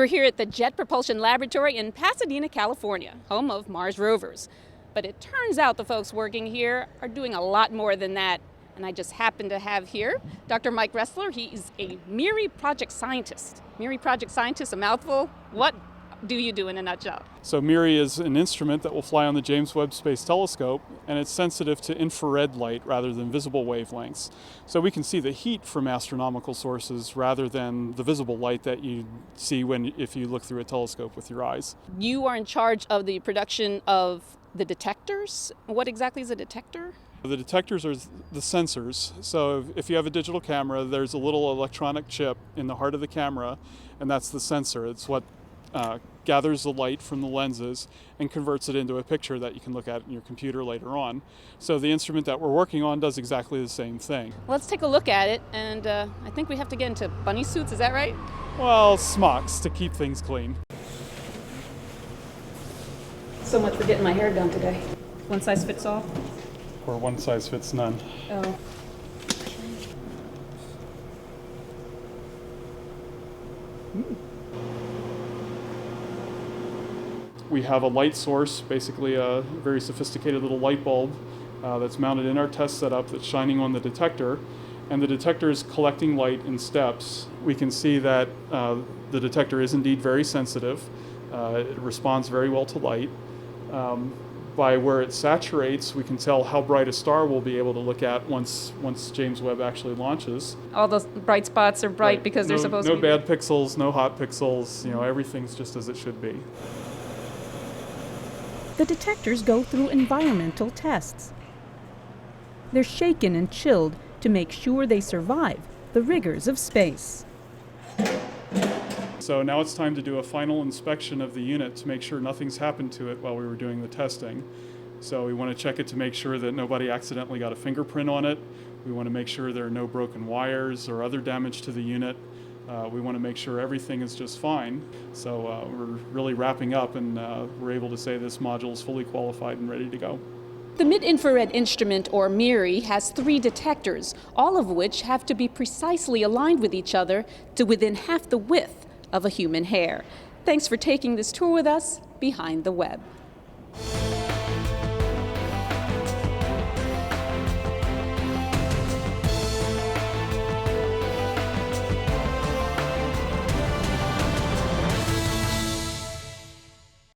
We're here at the Jet Propulsion Laboratory in Pasadena, California, home of Mars rovers. But it turns out the folks working here are doing a lot more than that. And I just happen to have here Dr. Mike Ressler. He is a MIRI project scientist. MIRI project scientist, a mouthful. What do you do in a nutshell? So MIRI is an instrument that will fly on the James Webb Space Telescope, and it's sensitive to infrared light rather than visible wavelengths. So we can see the heat from astronomical sources rather than the visible light that you see if you look through a telescope with your eyes. You are in charge of the production of the detectors. What exactly is a detector? The detectors are the sensors. So if you have a digital camera, there's a little electronic chip in the heart of the camera, and that's the sensor. It's what gathers the light from the lenses and converts it into a picture that you can look at in your computer later on. So the instrument that we're working on does exactly the same thing. Let's take a look at it, and I think we have to get into bunny suits, is that right? Well, smocks to keep things clean. So much for getting my hair done today. One size fits all? Or one size fits none. Oh. We have a light source, basically a very sophisticated little light bulb that's mounted in our test setup that's shining on the detector. And the detector is collecting light in steps. We can see that the detector is indeed very sensitive. It responds very well to light. By where it saturates, we can tell how bright a star we'll be able to look at once James Webb actually launches. All those bright spots are bright right. Because they're supposed to be. No bad pixels, no hot pixels, everything's just as it should be. The detectors go through environmental tests. They're shaken and chilled to make sure they survive the rigors of space. So now it's time to do a final inspection of the unit to make sure nothing's happened to it while we were doing the testing. So we want to check it to make sure that nobody accidentally got a fingerprint on it. We want to make sure there are no broken wires or other damage to the unit. We want to make sure everything is just fine. So we're really wrapping up, and we're able to say this module is fully qualified and ready to go. The mid-infrared instrument, or MIRI, has 3 detectors, all of which have to be precisely aligned with each other to within half the width of a human hair. Thanks for taking this tour with us behind the Webb.